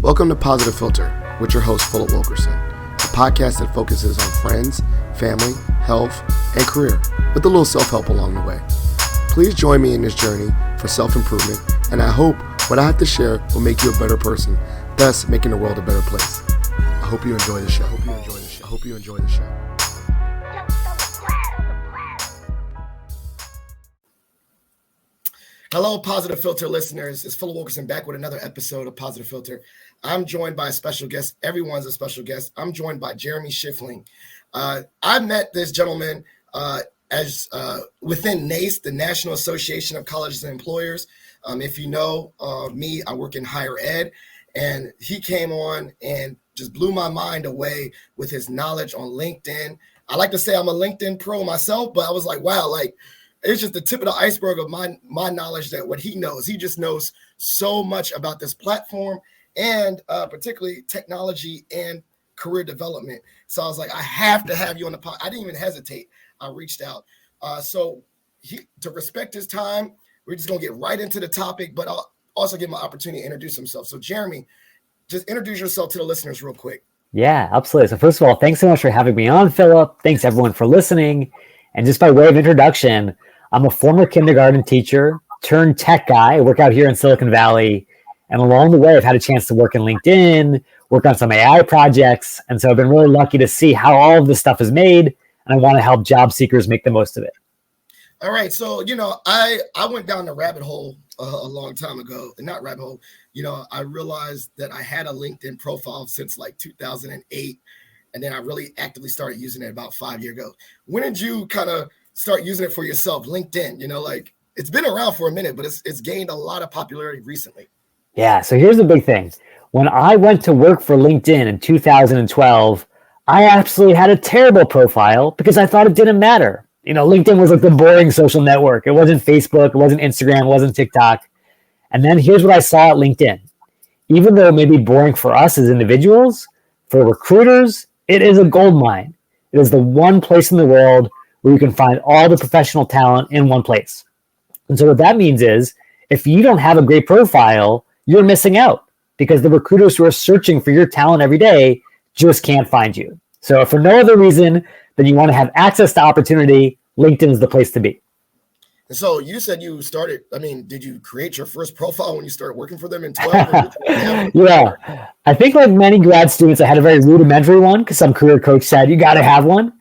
Welcome to Positive Philter with your host, Philip Wilkerson, a podcast that focuses on friends, family, health, and career, with a little self-help along the way. Please join me in this journey for self-improvement, and I hope what I have to share will make you a better person, thus making the world a better place. I hope you enjoy the show. I hope you enjoy the show. Hello, Positive Philter listeners. It's Philip Wilkerson back with another episode of Positive Philter. I'm joined by a special guest. Everyone's a special guest. I'm joined by Jeremy Schifeling. I met this gentleman as within NACE, the National Association of Colleges and Employers. If you know me, I work in higher ed, and he came on and just blew my mind away with his knowledge on LinkedIn. I like to say I'm a LinkedIn pro myself, but I was like, wow, it's just the tip of the iceberg of my knowledge that what he knows. He just knows so much about this platform and particularly technology and career development. So I was like, I have to have you on the pod. I didn't even hesitate. I reached out. To respect his time, we're just going to get right into the topic, but I'll also give him an opportunity to introduce himself. So Jeremy, just introduce yourself to the listeners real quick. Yeah, absolutely. So first of all, thanks so much for having me on, Philip. Thanks everyone for listening. And just by way of introduction, I'm a former kindergarten teacher turned tech guy. I work out here in Silicon Valley. And along the way, I've had a chance to work in LinkedIn, work on some AI projects. And so I've been really lucky to see how all of this stuff is made. And I want to help job seekers make the most of it. All right. So, I went down the rabbit hole a long time ago. Not rabbit hole. I realized that I had a LinkedIn profile since like 2008. And then I really actively started using it about 5 years ago. When did you kind of start using it for yourself, LinkedIn? It's been around for a minute, but it's gained a lot of popularity recently. Yeah, so here's the big thing. When I went to work for LinkedIn in 2012, I absolutely had a terrible profile because I thought it didn't matter. LinkedIn was like the boring social network. It wasn't Facebook, it wasn't Instagram, it wasn't TikTok. And then here's what I saw at LinkedIn. Even though it may be boring for us as individuals, for recruiters, it is a gold mine. It is the one place in the world where you can find all the professional talent in one place. And so what that means is, if you don't have a great profile, you're missing out because the recruiters who are searching for your talent every day just can't find you. So for no other reason than you want to have access to opportunity, LinkedIn is the place to be. And so you said you started, did you create your first profile when you started working for them in 12? Yeah, I think like many grad students, I had a very rudimentary one because some career coach said, you got to have one.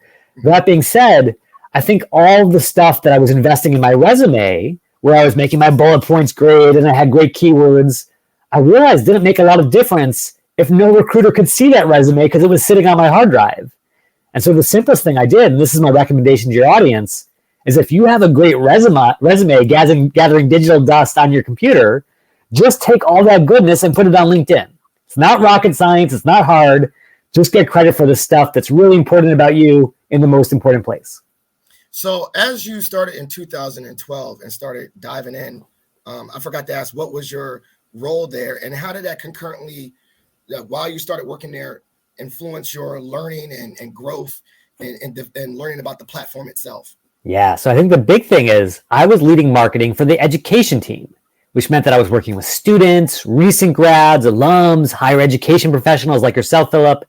That being said, I think all the stuff that I was investing in my resume, where I was making my bullet points great and I had great keywords, I realized didn't make a lot of difference if no recruiter could see that resume because it was sitting on my hard drive. And so the simplest thing I did, and this is my recommendation to your audience, is if you have a great resume gathering digital dust on your computer, just take all that goodness and put it on LinkedIn. It's not rocket science. It's not hard. Just get credit for the stuff that's really important about you in the most important place. So as you started in 2012 and started diving in, I forgot to ask, what was your role there, and how did that concurrently, while you started working there, influence your learning and growth and learning about the platform itself? Yeah, so I think the big thing is I was leading marketing for the education team, which meant that I was working with students, recent grads, alums, higher education professionals like yourself, Philip.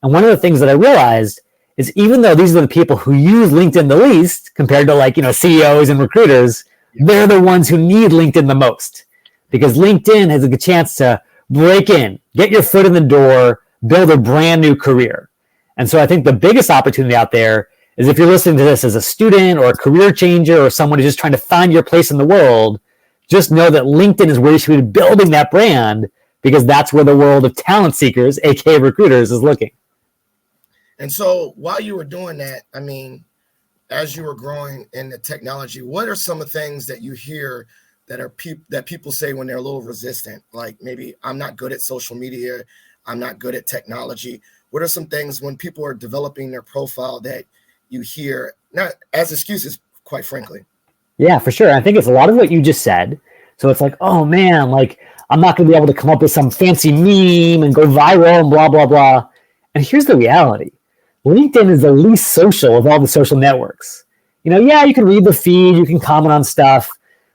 And one of the things that I realized is even though these are the people who use LinkedIn the least compared to CEOs and recruiters, they're the ones who need LinkedIn the most because LinkedIn has a good chance to break in, get your foot in the door, build a brand new career. And so I think the biggest opportunity out there is if you're listening to this as a student or a career changer or someone who's just trying to find your place in the world, just know that LinkedIn is where you should be building that brand because that's where the world of talent seekers, aka recruiters, is looking. And so while you were doing that, as you were growing in the technology, what are some of the things that you hear that people say when they're a little resistant? Like maybe I'm not good at social media, I'm not good at technology. What are some things when people are developing their profile that you hear, not as excuses, quite frankly? Yeah, for sure. I think it's a lot of what you just said. So it's like, oh man, I'm not going to be able to come up with some fancy meme and go viral and blah, blah, blah. And here's the reality. LinkedIn is the least social of all the social networks. You can read the feed, you can comment on stuff,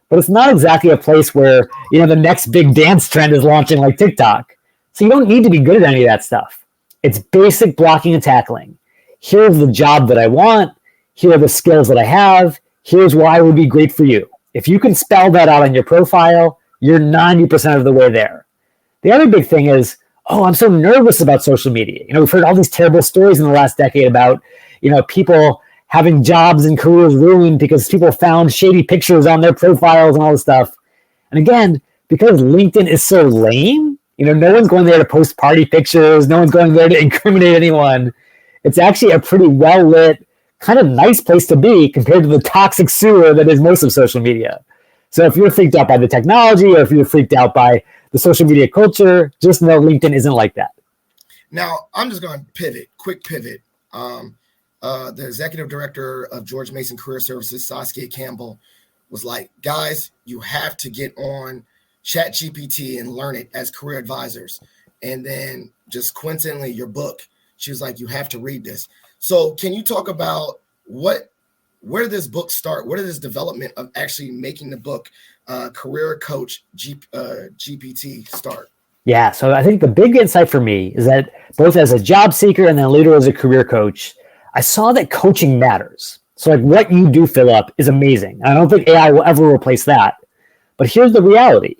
but it's not exactly a place where, the next big dance trend is launching like TikTok. So you don't need to be good at any of that stuff. It's basic blocking and tackling. Here's the job that I want. Here are the skills that I have. Here's why I would be great for you. If you can spell that out on your profile, you're 90% of the way there. The other big thing is, oh, I'm so nervous about social media. We've heard all these terrible stories in the last decade about, people having jobs and careers ruined because people found shady pictures on their profiles and all this stuff. And again, because LinkedIn is so lame, no one's going there to post party pictures. No one's going there to incriminate anyone. It's actually a pretty well-lit, kind of nice place to be compared to the toxic sewer that is most of social media. So if you're freaked out by the technology or if you're freaked out by the social media culture, just know LinkedIn isn't like that. Now, I'm just going to quick pivot. The executive director of George Mason Career Services, Saskia Campbell, was like, guys, you have to get on ChatGPT and learn it as career advisors. And then just coincidentally, your book, she was like, you have to read this. So can you talk about where did this book start? Where did this development of actually making the book Career Coach GPT start? Yeah, so I think the big insight for me is that both as a job seeker and then later as a career coach, I saw that coaching matters. So like what you do, Philip, is amazing. I don't think AI will ever replace that. But here's the reality.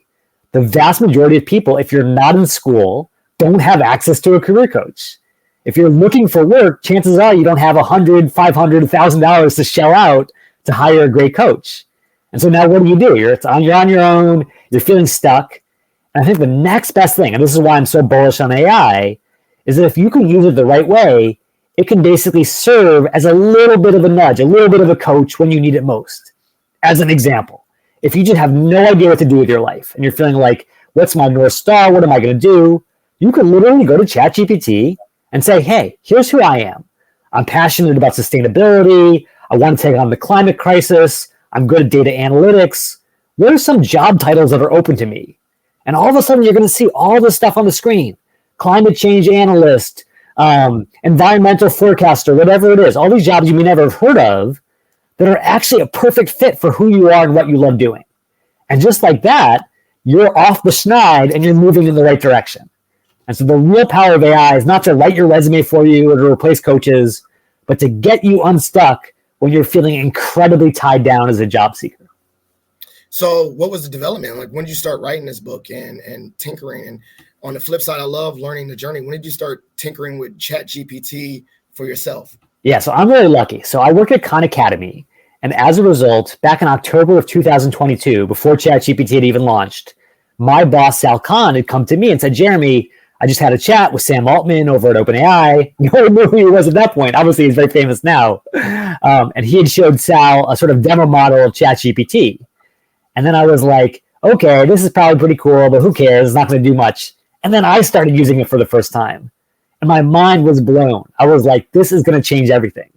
The vast majority of people, if you're not in school, don't have access to a career coach. If you're looking for work, chances are you don't have $100, $500, $1,000 to shell out to hire a great coach. And so now what do? You're on your own. You're feeling stuck. And I think the next best thing, and this is why I'm so bullish on AI, is that if you can use it the right way, it can basically serve as a little bit of a nudge, a little bit of a coach when you need it most. As an example, if you just have no idea what to do with your life and you're feeling like, what's my North Star? What am I going to do? You can literally go to ChatGPT and say, hey, here's who I am. I'm passionate about sustainability. I want to take on the climate crisis. I'm good at data analytics. What are some job titles that are open to me? And all of a sudden, you're going to see all this stuff on the screen. Climate change analyst, environmental forecaster, whatever it is. All these jobs you may never have heard of that are actually a perfect fit for who you are and what you love doing. And just like that, you're off the schneid and you're moving in the right direction. And so the real power of AI is not to write your resume for you or to replace coaches, but to get you unstuck when you're feeling incredibly tied down as a job seeker. So what was the development? Like when did you start writing this book and tinkering? And on the flip side, I love learning the journey. When did you start tinkering with ChatGPT for yourself? Yeah, so I'm really lucky. So I work at Khan Academy. And as a result, back in October of 2022, before ChatGPT had even launched, my boss, Sal Khan, had come to me and said, Jeremy, I just had a chat with Sam Altman over at OpenAI. No one knew who he was at that point. Obviously, he's very famous now. And he had showed Sal a sort of demo model of ChatGPT. And then I was like, okay, this is probably pretty cool, but who cares? It's not going to do much. And then I started using it for the first time. And my mind was blown. I was like, this is going to change everything.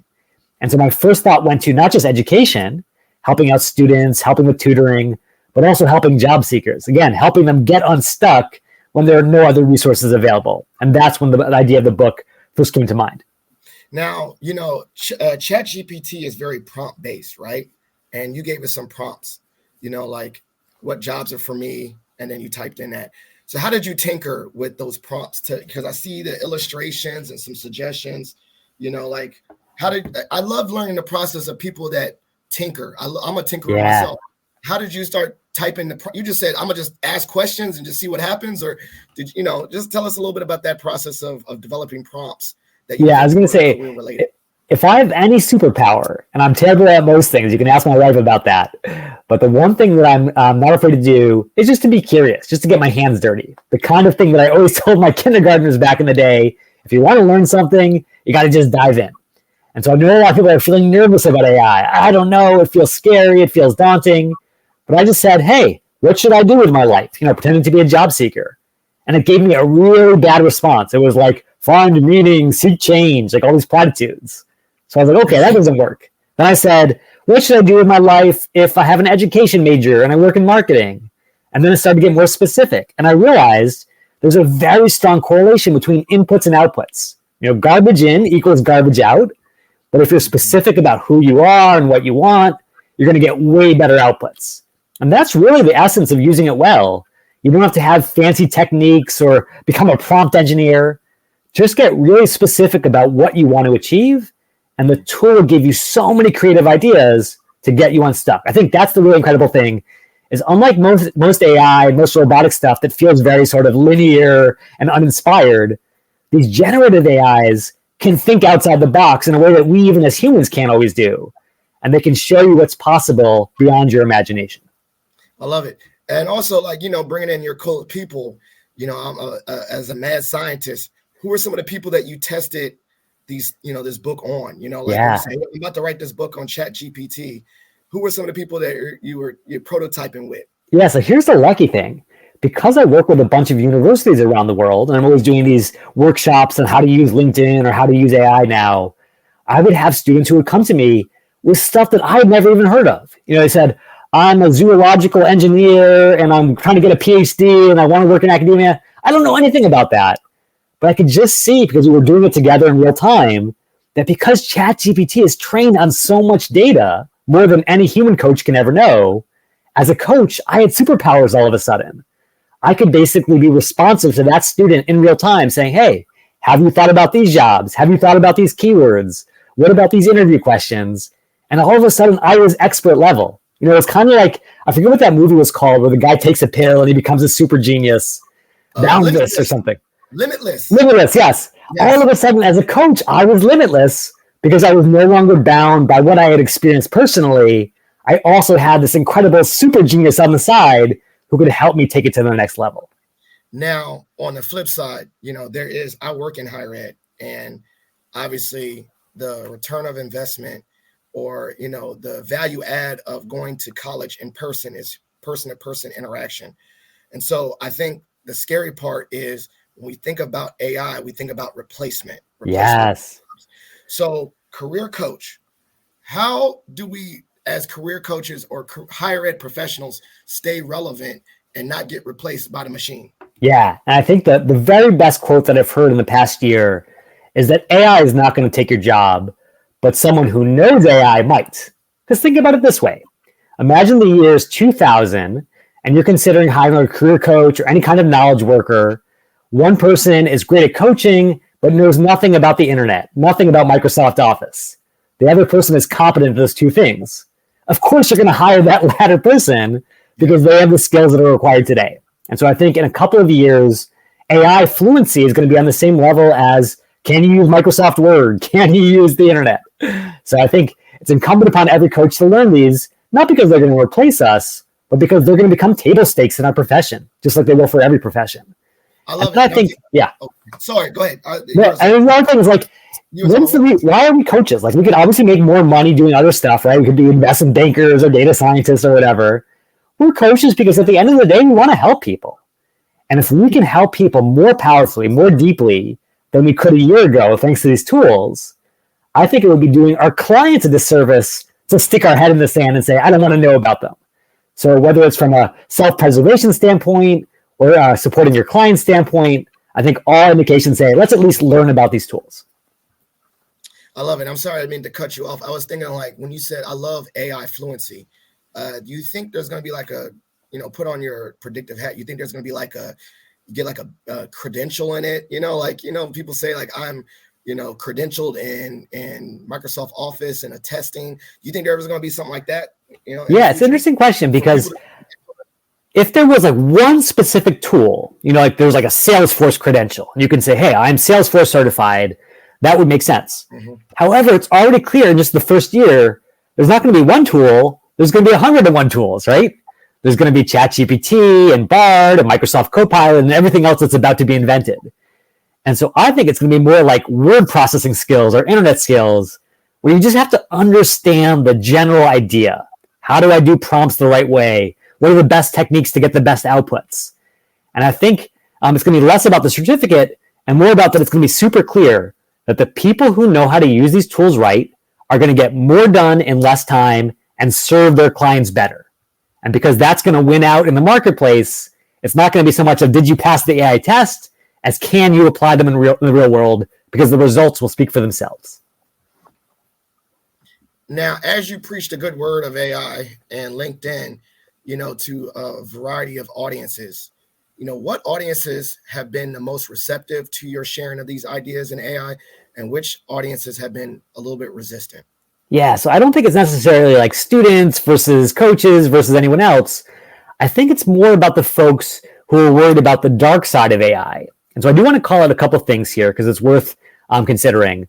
And so my first thought went to not just education, helping out students, helping with tutoring, but also helping job seekers. Again, helping them get unstuck when there are no other resources available. And that's when the idea of the book first came to mind. Now, ChatGPT is very prompt-based, right? And you gave us some prompts, like what jobs are for me, and then you typed in that. So how did you tinker with those prompts? Because I see the illustrations and some suggestions, I love learning the process of people that tinker. I'm a tinkerer myself. How did you start typing you just said, I'm gonna just ask questions and just see what happens? Or did just tell us a little bit about that process of developing prompts? I was going to say, if I have any superpower, and I'm terrible at most things, you can ask my wife about that. But the one thing that I'm not afraid to do is just to be curious, just to get my hands dirty. The kind of thing that I always told my kindergartners back in the day, if you want to learn something, you got to just dive in. And so I know a lot of people are feeling nervous about AI. I don't know, it feels scary, it feels daunting. But I just said, hey, what should I do with my life? Pretending to be a job seeker. And it gave me a really bad response. It was like, find meaning, seek change, like all these platitudes. So I was like, okay, that doesn't work. Then I said, what should I do with my life if I have an education major and I work in marketing? And then it started to get more specific. And I realized there's a very strong correlation between inputs and outputs. Garbage in equals garbage out. But if you're specific about who you are and what you want, you're going to get way better outputs. And that's really the essence of using it well, You don't have to have fancy techniques or become a prompt engineer. Just get really specific about what you want to achieve, and the tool will give you so many creative ideas to get you unstuck. I think that's the really incredible thing, is unlike most AI, most robotic stuff that feels very sort of linear and uninspired, these generative AIs can think outside the box in a way that we even as humans can't always do. And they can show you what's possible beyond your imagination. I love it. And also, like, bringing in your cool people, I'm as a mad scientist, who are some of the people that you tested these, this book on, like you say, I'm about to write this book on Chat GPT. Who were some of the people that you're prototyping with? Yeah, so here's the lucky thing. Because I work with a bunch of universities around the world, and I'm always doing these workshops on how to use LinkedIn or how to use AI now, I would have students who would come to me with stuff that I had never even heard of. They said, I'm a zoological engineer and I'm trying to get a PhD and I want to work in academia. I don't know anything about that. But I could just see, because we were doing it together in real time, that because ChatGPT is trained on so much data, more than any human coach can ever know, as a coach, I had superpowers all of a sudden. I could basically be responsive to that student in real time saying, hey, have you thought about these jobs? Have you thought about these keywords? What about these interview questions? And all of a sudden, I was expert level. It's kind of like, I forget what that movie was called, where the guy takes a pill and he becomes a super genius. Boundless or something. Limitless, yes. All of a sudden, as a coach, I was limitless because I was no longer bound by what I had experienced personally. I also had this incredible super genius on the side who could help me take it to the next level. Now, on the flip side, I work in higher ed, and obviously the return of investment or, the value add of going to college in person is person-to-person interaction. And so I think the scary part is when we think about AI, we think about replacement. Yes. So career coach, how do we, as career coaches or higher ed professionals, stay relevant and not get replaced by the machine? Yeah. And I think that the very best quote that I've heard in the past year is that AI is not going to take your job, but someone who knows AI might. Because think about it this way. Imagine the years 2000, and you're considering hiring a career coach or any kind of knowledge worker. One person is great at coaching, but knows nothing about the internet, nothing about Microsoft Office. The other person is competent at those two things. Of course, you're going to hire that latter person because they have the skills that are required today. And so I think in a couple of years, AI fluency is going to be on the same level as, can you use Microsoft Word? Can you use the internet? So I think it's incumbent upon every coach to learn these, not because they're going to replace us, but because they're going to become table stakes in our profession, just like they will for every profession. I love it. I think, yeah. Oh, sorry, go ahead. And the other thing is like, why are we coaches? Like, we could obviously make more money doing other stuff, right? We could be investment bankers or data scientists or whatever. We're coaches because at the end of the day, we want to help people. And if we can help people more powerfully, more deeply than we could a year ago, thanks to these tools, I think it would be doing our clients a disservice to stick our head in the sand and say, I don't want to know about them. So whether it's from a self-preservation standpoint or supporting your client standpoint, I think all indications say, let's at least learn about these tools. I love it. I'm sorry, I didn't mean to cut you off. I was thinking, like, when you said, I love AI fluency, do you think there's going to be like a, put on your predictive hat, you think there's going to be like you get like a credential in it, people say like, I'm, credentialed in Microsoft Office and a testing. Do you think there's going to be something like that? Yeah, it's an interesting question, because if there was like one specific tool, like there's like a Salesforce credential, and you can say, hey, I'm Salesforce certified, that would make sense. Mm-hmm. However, it's already clear in just the first year, there's not going to be one tool, there's going to be 101 tools, right? There's going to be ChatGPT and Bard and Microsoft Copilot and everything else that's about to be invented. And so I think it's going to be more like word processing skills or internet skills, where you just have to understand the general idea. How do I do prompts the right way? What are the best techniques to get the best outputs? And I think it's going to be less about the certificate and more about that it's going to be super clear that the people who know how to use these tools right are going to get more done in less time and serve their clients better. And because that's going to win out in the marketplace, it's not going to be so much of did you pass the AI test as can you apply them in the real world, because the results will speak for themselves. Now, as you preach the good word of AI and LinkedIn, to a variety of audiences, what audiences have been the most receptive to your sharing of these ideas in AI, and which audiences have been a little bit resistant? Yeah, so I don't think it's necessarily like students versus coaches versus anyone else. I think it's more about the folks who are worried about the dark side of AI. And so I do want to call out a couple things here because it's worth considering.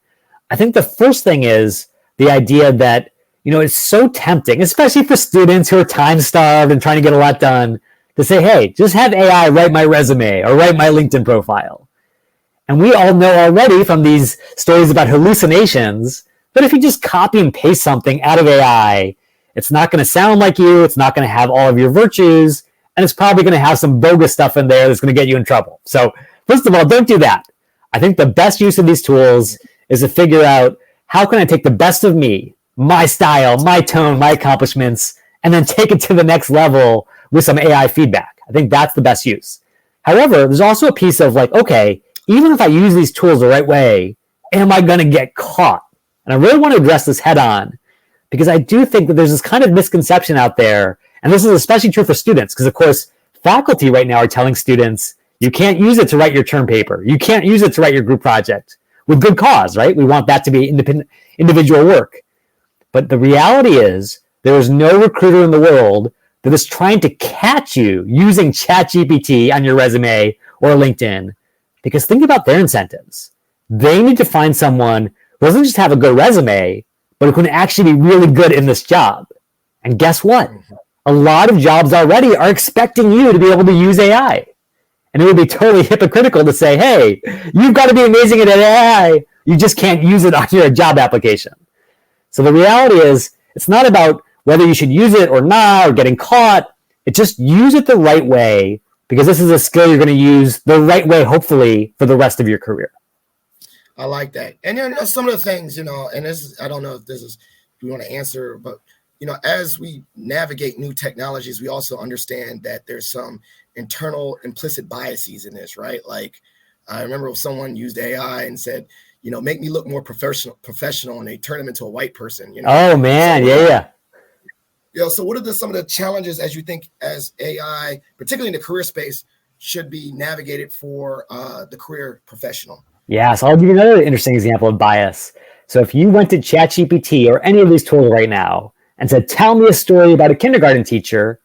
I think the first thing is the idea that, it's so tempting, especially for students who are time starved and trying to get a lot done, to say, hey, just have AI write my resume or write my LinkedIn profile. And we all know already from these stories about hallucinations that if you just copy and paste something out of AI, it's not going to sound like you, it's not going to have all of your virtues, and it's probably going to have some bogus stuff in there that's going to get you in trouble. So first of all, don't do that. I think the best use of these tools is to figure out how can I take the best of me, my style, my tone, my accomplishments, and then take it to the next level with some AI feedback. I think that's the best use. However, there's also a piece of like, okay, even if I use these tools the right way, am I going to get caught? And I really want to address this head on because I do think that there's this kind of misconception out there. And this is especially true for students because, of course, faculty right now are telling students, you can't use it to write your term paper. You can't use it to write your group project with good cause, right? We want that to be independent, individual work. But the reality is there is no recruiter in the world that is trying to catch you using ChatGPT on your resume or LinkedIn because think about their incentives. They need to find someone who doesn't just have a good resume, but who can actually be really good in this job. And guess what? A lot of jobs already are expecting you to be able to use AI. And it would be totally hypocritical to say, hey, you've got to be amazing at AI. You just can't use it on your job application. So the reality is, it's not about whether you should use it or not or getting caught. It's just use it the right way because this is a skill you're going to use the right way, hopefully, for the rest of your career. I like that. And then some of the things, and this, I don't know if this is, if we want to answer, but, as we navigate new technologies, we also understand that there's some internal implicit biases in this, right? Like I remember someone used AI and said, make me look more professional, and they turn them into a white person, Oh man. So, yeah. So what are some of the challenges as you think as AI, particularly in the career space, should be navigated for the career professional? Yeah, so I'll give you another interesting example of bias. So if you went to ChatGPT or any of these tools right now and said, tell me a story about a kindergarten teacher,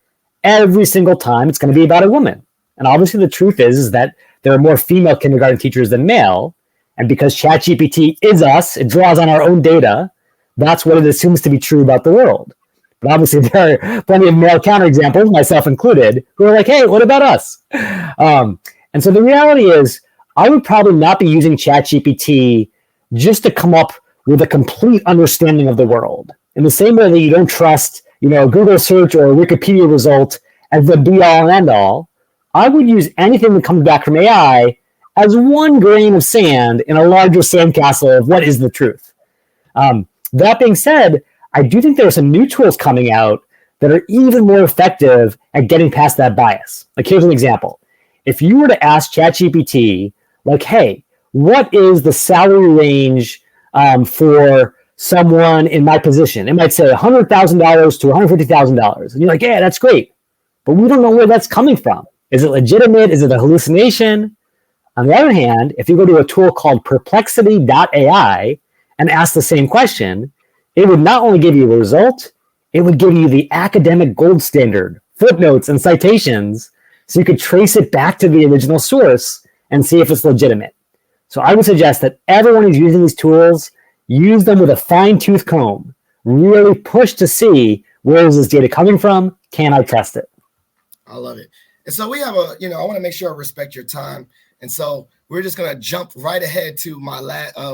every single time it's going to be about a woman. And obviously the truth is that there are more female kindergarten teachers than male. And because ChatGPT is us, it draws on our own data, that's what it assumes to be true about the world. But obviously there are plenty of male counterexamples, myself included, who are like, hey, what about us? And so the reality is, I would probably not be using ChatGPT just to come up with a complete understanding of the world. In the same way that you don't trust, Google search or a Wikipedia result as the be all and end all, I would use anything that comes back from AI as one grain of sand in a larger sandcastle of what is the truth. That being said, I do think there are some new tools coming out that are even more effective at getting past that bias. Like here's an example. If you were to ask ChatGPT, like, hey, what is the salary range for someone in my position? It might say $100,000 to $150,000. And you're like, yeah, that's great. But we don't know where that's coming from. Is it legitimate? Is it a hallucination? On the other hand, if you go to a tool called perplexity.ai and ask the same question, it would not only give you a result, it would give you the academic gold standard, footnotes and citations, so you could trace it back to the original source and see if it's legitimate. So I would suggest that everyone who's using these tools, use them with a fine-tooth comb. Really push to see where is this data coming from? Can I trust it? I love it. And so we have I want to make sure I respect your time. And so we're just going to jump right ahead to my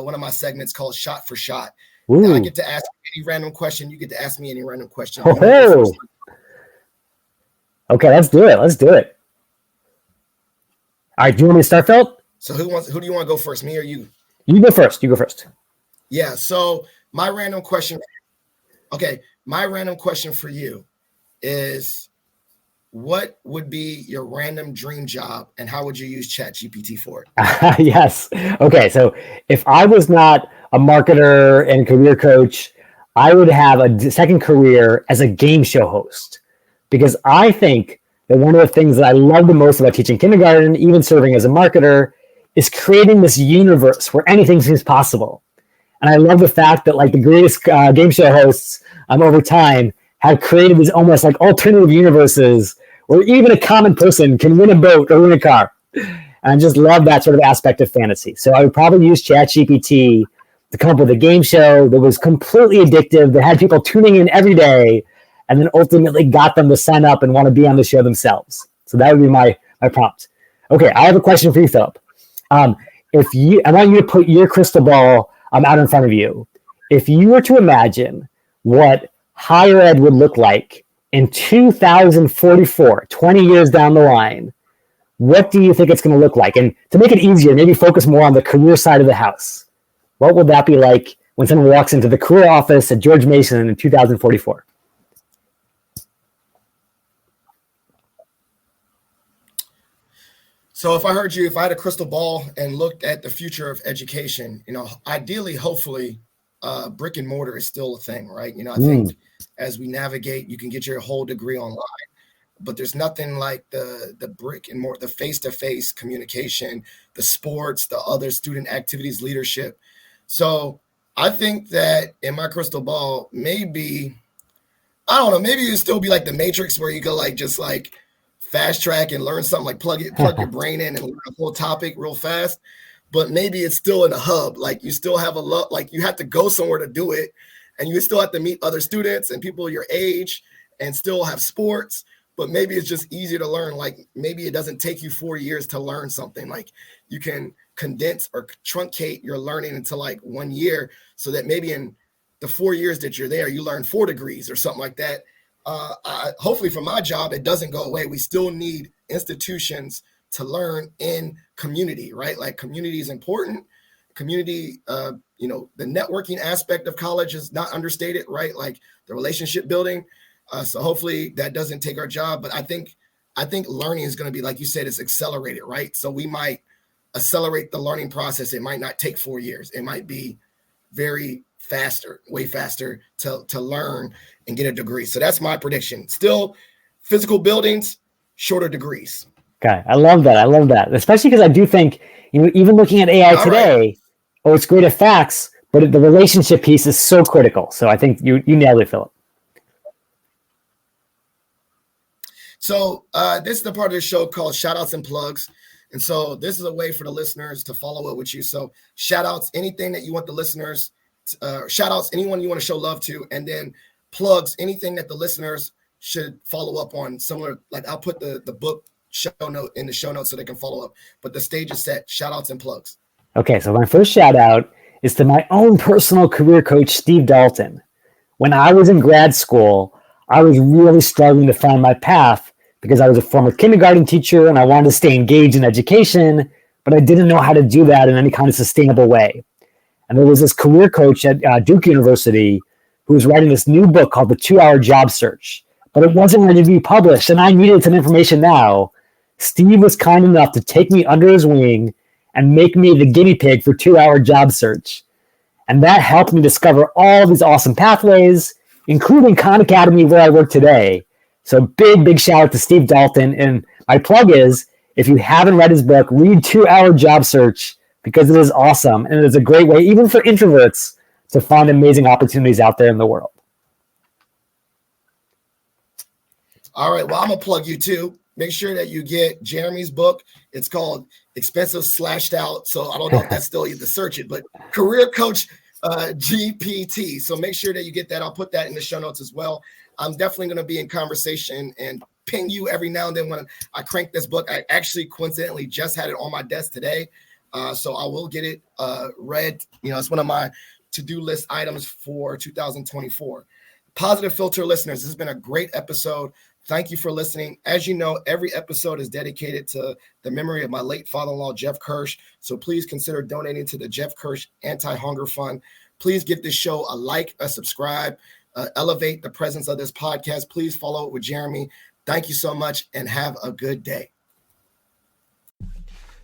one of my segments called Shot for Shot. Now I get to ask any random question. You get to ask me any random question. Oh. Okay, let's do it. All right, do you want me to start, Phil? So who do you want to go first, me or you? You go first. Yeah, so my random question for you is, what would be your random dream job and how would you use ChatGPT for it? Yes. Okay, so if I was not a marketer and career coach, I would have a second career as a game show host, because I think that one of the things that I love the most about teaching kindergarten, even serving as a marketer, is creating this universe where anything seems possible. And I love the fact that like the greatest game show hosts over time have created these almost like alternative universes where even a common person can win a boat or win a car. And I just love that sort of aspect of fantasy. So I would probably use ChatGPT to come up with a game show that was completely addictive, that had people tuning in every day, and then ultimately got them to sign up and want to be on the show themselves. So that would be my prompt. Okay, I have a question for you, Philip. I want you to put your crystal ball out in front of you. If you were to imagine what higher ed would look like in 2044, 20 years down the line, what do you think it's going to look like? And to make it easier, maybe focus more on the career side of the house. What will that be like when someone walks into the career office at George Mason in 2044? So if I heard you, if I had a crystal ball and looked at the future of education, ideally, hopefully, brick and mortar is still a thing, right? I think as we navigate, you can get your whole degree online, but there's nothing like the brick and mortar, the face-to-face communication, the sports, the other student activities, leadership. So I think that in my crystal ball, maybe, I don't know, maybe it'd still be like the Matrix where you go like, just like, fast track and learn something, like plug your brain in and learn a whole topic real fast. But maybe it's still in a hub. Like you still have like you have to go somewhere to do it, and you still have to meet other students and people your age and still have sports. But maybe it's just easier to learn. Like maybe it doesn't take you 4 years to learn something. Like you can condense or truncate your learning into like 1 year, so that maybe in the 4 years that you're there, you learn 4 degrees or something like that. Hopefully for my job, it doesn't go away. We still need institutions to learn in community, right? Like community is important. Community, the networking aspect of college is not understated, right? Like the relationship building. So hopefully that doesn't take our job. But I think learning is going to be, like you said, it's accelerated, right? So we might accelerate the learning process. It might not take 4 years. It might be way faster to learn and get a degree. So that's my prediction. Still physical buildings, shorter degrees. Okay. I love that. Especially because I do think, even looking at AI today, it's great at facts, but the relationship piece is so critical. So I think you nailed it, Philip. So this is the part of the show called Shout Outs and Plugs. And so this is a way for the listeners to follow up with you. So shout outs, anything that you want the listeners shout outs, anyone you want to show love to, and then plugs, anything that the listeners should follow up on. Similar, like I'll put the book show note in the show notes so they can follow up, but the stage is set. Shout outs and plugs. Okay. So my first shout out is to my own personal career coach, Steve Dalton. When I was in grad school, I was really struggling to find my path because I was a former kindergarten teacher and I wanted to stay engaged in education, but I didn't know how to do that in any kind of sustainable way. And there was this career coach at Duke University who was writing this new book called The 2-Hour Job Search, but it wasn't ready to be published, and I needed some information now. Steve was kind enough to take me under his wing and make me the guinea pig for 2-Hour Job Search. And that helped me discover all of these awesome pathways, including Khan Academy, where I work today. So big shout out to Steve Dalton. And my plug is, if you haven't read his book, read 2-Hour Job Search, because it is awesome. And it is a great way, even for introverts, to find amazing opportunities out there in the world. All right. Well, I'm going to plug you too. Make sure that you get Jeremy's book. It's called Expensive Slashed Out. So I don't know if that's still, you have to search it, but Career Coach GPT. So make sure that you get that. I'll put that in the show notes as well. I'm definitely going to be in conversation and ping you every now and then when I crank this book. I actually coincidentally just had it on my desk today. So I will get it read. It's one of my to-do list items for 2024. Positive Filter listeners, this has been a great episode. Thank you for listening. As you know, every episode is dedicated to the memory of my late father-in-law, Jeff Kirsch. So please consider donating to the Jeff Kirsch Anti-Hunger Fund. Please give this show a like, a subscribe, elevate the presence of this podcast. Please follow it with Jeremy. Thank you so much and have a good day.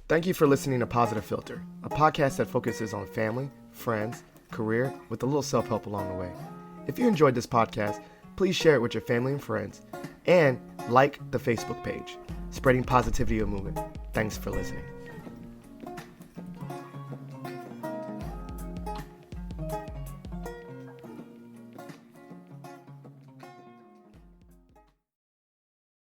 Thank you for listening to Positive Filter, a podcast that focuses on family, friends, career, with a little self-help along the way. If you enjoyed this podcast, please share it with your family and friends, and like the Facebook page, Spreading Positivity Movement. Thanks for listening.